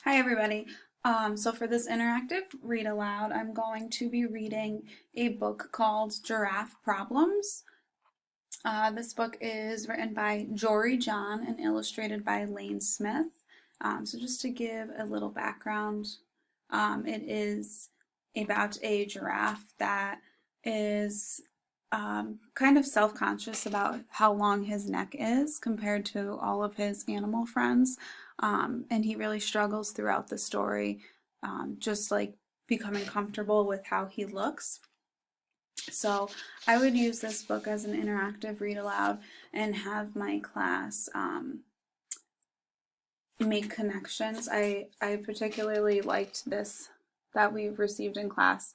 Hi everybody. So for this interactive read aloud, I'm going to be reading a book called Giraffe Problems. This book is written by Jory John and illustrated by Lane Smith. So just to give a little background, it is about a giraffe that is kind of self-conscious about how long his neck is compared to all of his animal friends. And he really struggles throughout the story, just like becoming comfortable with how he looks. So I would use this book as an interactive read aloud and have my class make connections. I particularly liked this that we received in class.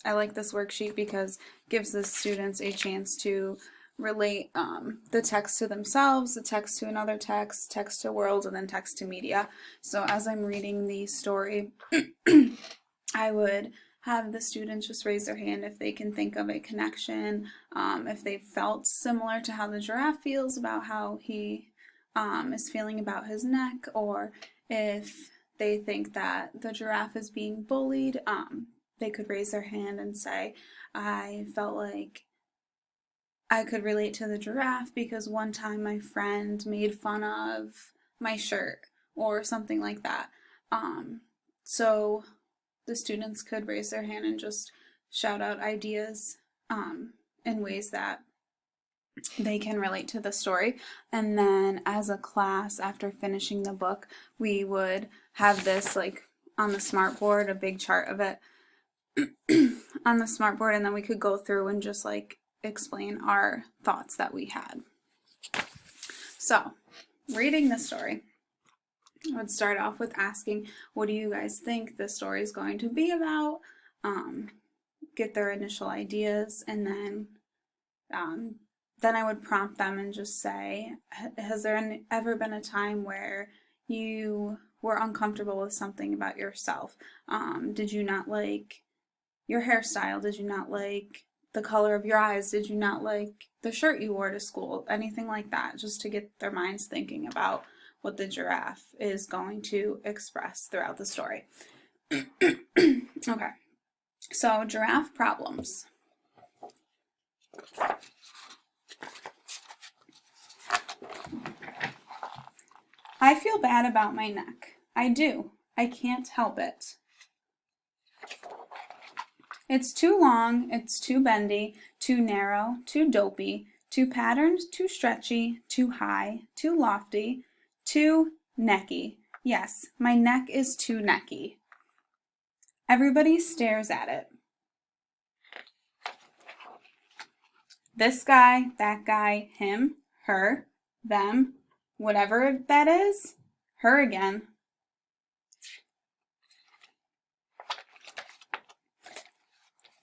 I like this worksheet because it gives the students a chance to relate the text to themselves, the text to another text, text to world, and then text to media. So as I'm reading the story, I would have the students just raise their hand if they can think of a connection, if they felt similar to how the giraffe feels about how he is feeling about his neck, or if they think that the giraffe is being bullied, they could raise their hand and say, I felt like I could relate to the giraffe because one time my friend made fun of my shirt or something like that. So the students could raise their hand and just shout out ideas in ways that they can relate to the story. And then as a class, after finishing the book, we would have this like on the smartboard, a big chart of it on the smartboard, and then we could go through and just like explain our thoughts that we had. So, reading the story, I would start off with asking, what do you guys think the story is going to be about? Get their initial ideas, and then I would prompt them and just say, has there ever been a time where you were uncomfortable with something about yourself? Did you not like your hairstyle? Did you not like the color of your eyes? Did you not like the shirt you wore to school? Anything like that, just to get their minds thinking about what the giraffe is going to express throughout the story. Okay, so giraffe problems. I feel bad about my neck. I do. I can't help it. It's too long, it's too bendy, too narrow, too dopey, too patterned, too stretchy, too high, too lofty, too necky. Yes, my neck is too necky. Everybody stares at it. This guy, that guy, him, her, them, whatever that is, her again.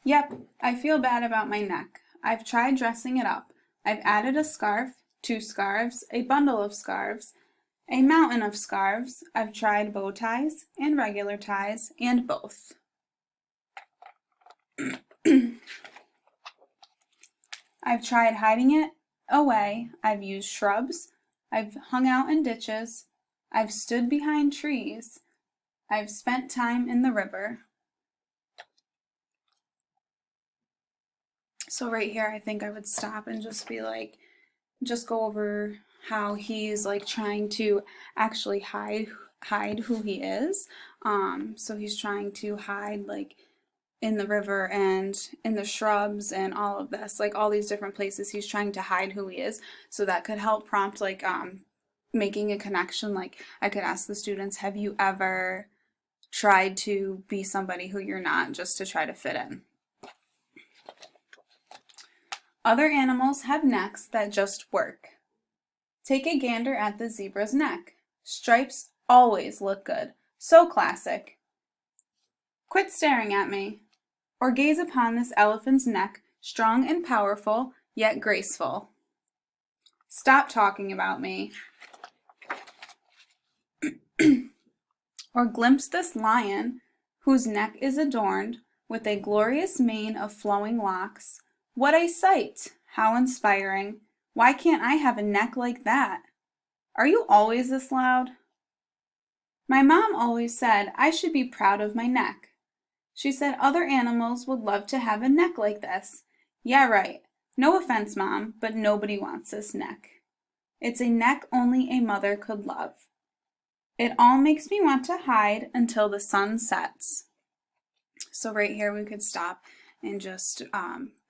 Yep, I feel bad about my neck. I've tried dressing it up. I've added a scarf, 2 scarves, a bundle of scarves, a mountain of scarves. I've tried bow ties and regular ties and both. I've tried hiding it away. I've used shrubs. I've hung out in ditches. I've stood behind trees. I've spent time in the river. So right here, I think I would stop and just be like, just go over how he's like trying to actually hide who he is. So he's trying to hide like in the river and in the shrubs and all of this, like all these different places he's trying to hide who he is. So that could help prompt like making a connection. Like I could ask the students, have you ever tried to be somebody who you're not just to try to fit in? Other animals have necks that just work. Take a gander at the zebra's neck. Stripes always look good. So classic. Quit staring at me, or gaze upon this elephant's neck, strong and powerful, yet graceful. Stop talking about me. Or glimpse this lion, whose neck is adorned with a glorious mane of flowing locks. What a sight! How inspiring! Why can't I have a neck like that? Are you always this loud? My mom always said I should be proud of my neck. She said other animals would love to have a neck like this. Yeah, right. No offense, Mom, but nobody wants this neck. It's a neck only a mother could love. It all makes me want to hide until the sun sets. So right here we could stop and just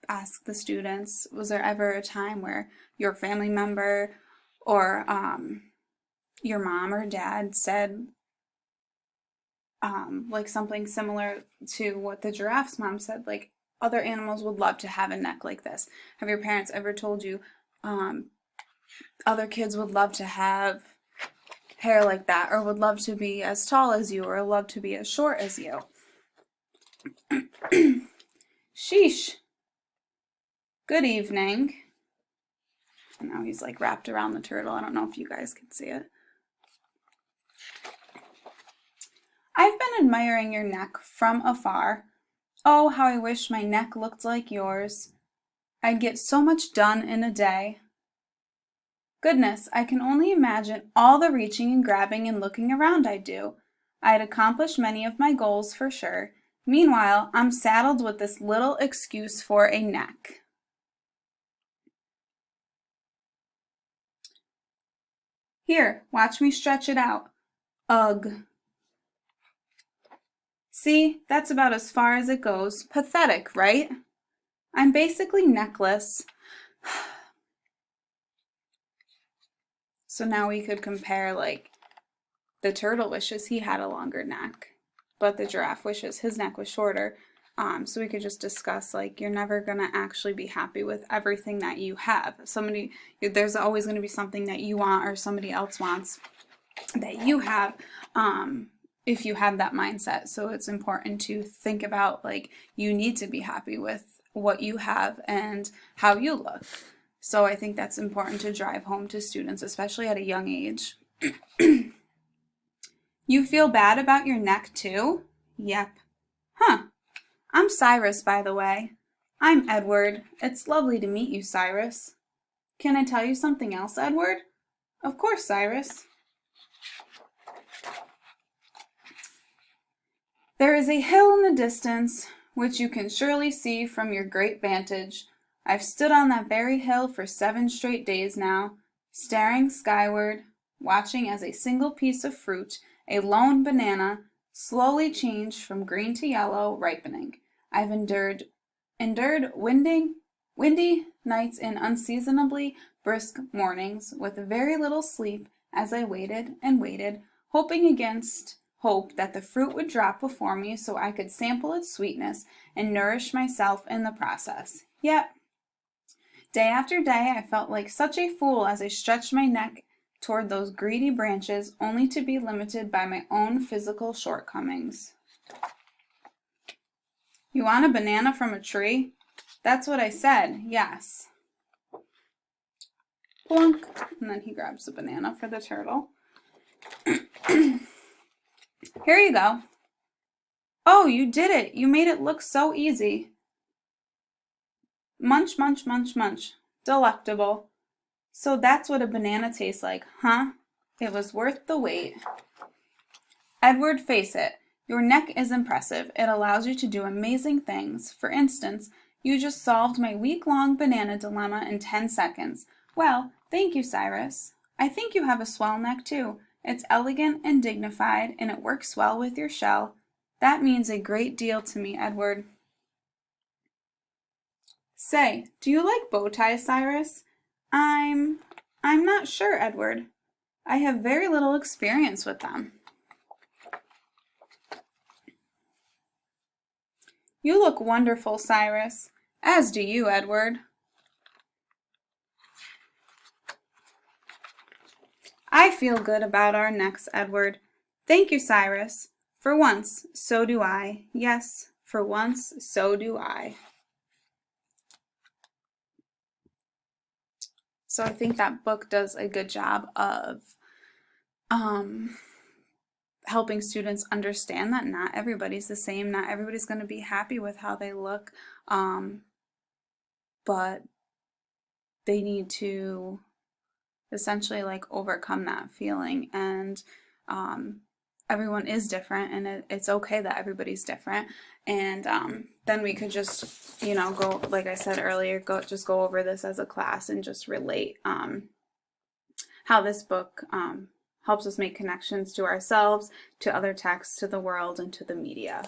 ask the students, was there ever a time where your family member or your mom or dad said like something similar to what the giraffe's mom said, like other animals would love to have a neck like this? Have your parents ever told you other kids would love to have hair like that, or would love to be as tall as you, or love to be as short as you? Sheesh. Good evening. And now he's like wrapped around the turtle. I don't know if you guys can see it. I've been admiring your neck from afar. Oh, how I wish my neck looked like yours. I'd get so much done in a day. Goodness, I can only imagine all the reaching and grabbing and looking around I'd do. I'd accomplish many of my goals for sure. Meanwhile, I'm saddled with this little excuse for a neck. Here, watch me stretch it out. Ugh. See, that's about as far as it goes. Pathetic, right? I'm basically neckless. So now we could compare, like, the turtle wishes he had a longer neck, but the giraffe wishes his neck was shorter. So we could just discuss, like, you're never gonna actually be happy with everything that you have. There's always gonna be something that you want or somebody else wants that you have, if you have that mindset. So it's important to think about, like, you need to be happy with what you have and how you look. So I think that's important to drive home to students, especially at a young age. You feel bad about your neck too? Yep. Huh. I'm Cyrus, by the way. I'm Edward. It's lovely to meet you, Cyrus. Can I tell you something else, Edward? Of course, Cyrus. There is a hill in the distance, which you can surely see from your great vantage. I've stood on that very hill for 7 straight days now, staring skyward, watching as a single piece of fruit, a lone banana, slowly changed from green to yellow, ripening. I've endured windy nights and unseasonably brisk mornings, with very little sleep as I waited and waited, hoping against hope that the fruit would drop before me so I could sample its sweetness and nourish myself in the process. Yet, day after day, I felt like such a fool as I stretched my neck toward those greedy branches, only to be limited by my own physical shortcomings. You want a banana from a tree? That's what I said, yes. Plunk. And then he grabs the banana for the turtle. Here you go. Oh, you did it. You made it look so easy. Munch, munch, munch, munch. Delectable. So that's what a banana tastes like, huh? It was worth the wait. Edward, face it. Your neck is impressive. It allows you to do amazing things. For instance, you just solved my week-long banana dilemma in 10 seconds. Well, thank you, Cyrus. I think you have a swell neck, too. It's elegant and dignified, and it works well with your shell. That means a great deal to me, Edward. Say, do you like bow ties, Cyrus? I'm not sure, Edward. I have very little experience with them. You look wonderful, Cyrus, as do you, Edward. I feel good about our necks, Edward. Thank you, Cyrus. For once, so do I. Yes, for once, so do I. So I think that book does a good job of helping students understand that not everybody's the same. Not everybody's going to be happy with how they look, but they need to essentially like overcome that feeling. And everyone is different, and it's okay that everybody's different. And then we could just, you know, go, like I said earlier, go over this as a class and just relate how this book helps us make connections to ourselves, to other texts, to the world, and to the media.